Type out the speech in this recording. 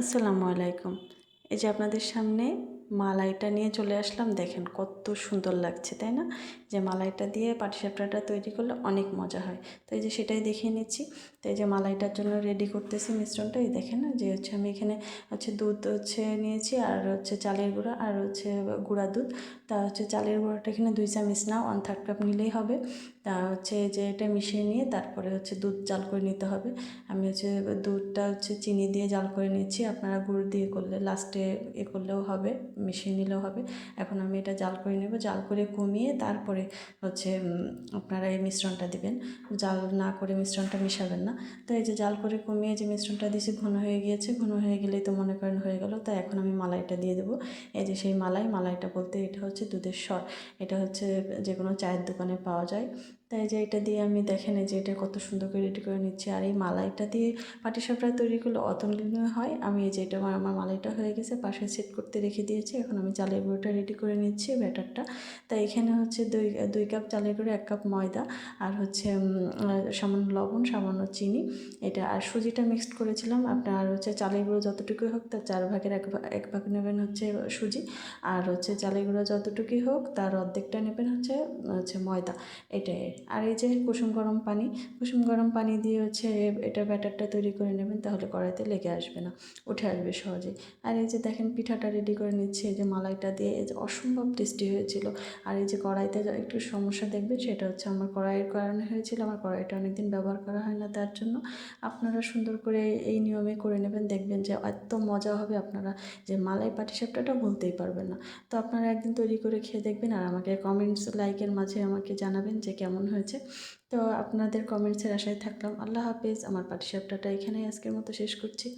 আসসালামু আলাইকুম। এই যে আপনাদের সামনে মালাইটা নিয়ে চলে আসলাম। দেখেন কত সুন্দর লাগছে, তাই না? যে মালাইটা দিয়ে পাটিসাপটাটা তৈরি করলে অনেক মজা হয়। তো এই যে সেটাই দেখিয়ে নিচ্ছি। তো এই যে মালাইটার জন্য রেডি করতেছি মিশ্রণটা। এই দেখেন না যে আমি এখানে দুধ নিয়েছি, আর চালের গুঁড়া, আর গুঁড়া দুধ। তা চালের গুঁড়াটা এখানে 2 চামচ না, 1/3 কাপ নিলেই হবে। তা যে এটা মিশিয়ে নিয়ে তারপরে দুধ জাল করে নিতে হবে। আমি দুধটা চিনি দিয়ে জাল করে নিচ্ছি। আপনারা গুড় দিয়ে করলে লাস্টে করলেও হবে, মিশিয়ে নিলেও হবে। এখন আমি এটা জাল করে নেব। জাল করে কমিয়ে তারপরে আপনারা এই মিশ্রণটা দিবেন। জাল না করে মিশ্রণটা মিশাবেন না। তো এই যে জাল করে কমিয়ে যে মিশ্রণটা দিয়েছি ঘন হয়ে গিয়েছে। ঘন হয়ে গেলেই তো মনে করেন হয়ে গেল। তাই এখন আমি মালাইটা দিয়ে দেবো। এই যে সেই মালাইটা বলতে এটা দুধের স্বর। এটা যে কোনো চায়ের দোকানে পাওয়া যায়। তাই যে এটা দিয়ে আমি দেখেন এই যে এটা কত সুন্দর করে রেডি করে নিচ্ছি। আর এই মালাইটা দিয়ে পাটিসাপটা তৈরি করলে অতুলনীয় হয়। আমি এই যে এটা আমার মালাইটা হয়ে গেছে, পাশে সেট করতে রেখে দিয়েছি। এখন আমি চালের গুঁড়োটা রেডি করে নিচ্ছি, ব্যাটারটা। তাই এখানে দুই কাপ চালের গুঁড়ো, 1 কাপ ময়দা, আর সামান্য লবণ, সামান্য চিনি, এটা আর সুজিটা মিক্সড করেছিলাম। আপনার চালের গুঁড়ো যতটুকুই হোক তার 4 ভাগের 1 ভাগ নেবেন সুজি, আর চালের গুঁড়ো যতটুকুই হোক তার অর্ধেকটা নেবেন ময়দা, এটাই। আর এই যে কুসুম গরম পানি দিয়ে এটা ব্যাটারটা তৈরি করে নেবেন, তাহলে কড়াইতে লেগে আসবে না, উঠে আসবে সহজেই। আর এই যে দেখেন পিঠাটা রেডি করে নিচ্ছে এই যে মালাইটা দিয়ে। এই যে অসম্ভব টেস্টি হয়েছিল। আর এই যে কড়াইতে একটু সমস্যা দেখবেন, সেটা আমার কড়াইয়ের কারণে হয়েছিল। আমার কড়াইটা অনেকদিন ব্যবহার করা হয় না, তার জন্য। আপনারা সুন্দর করে এই নিয়মে করে নেবেন, দেখবেন যে এত মজা হবে। আপনারা যে মালাই পাটিসাপটাটা ভুলতেই পারবেন না। তো আপনারা একদিন তৈরি করে খেয়ে দেখবেন, আর আমাকে কমেন্টস লাইকের মাঝে আমাকে জানাবেন যে কেমন হয়েছে। তো আপনাদের কমেন্টসের আশায় থাকলাম। আল্লাহ হাফেজ। আমার পাটিসাপটাটা এখানেই আজকের মতো শেষ করছি।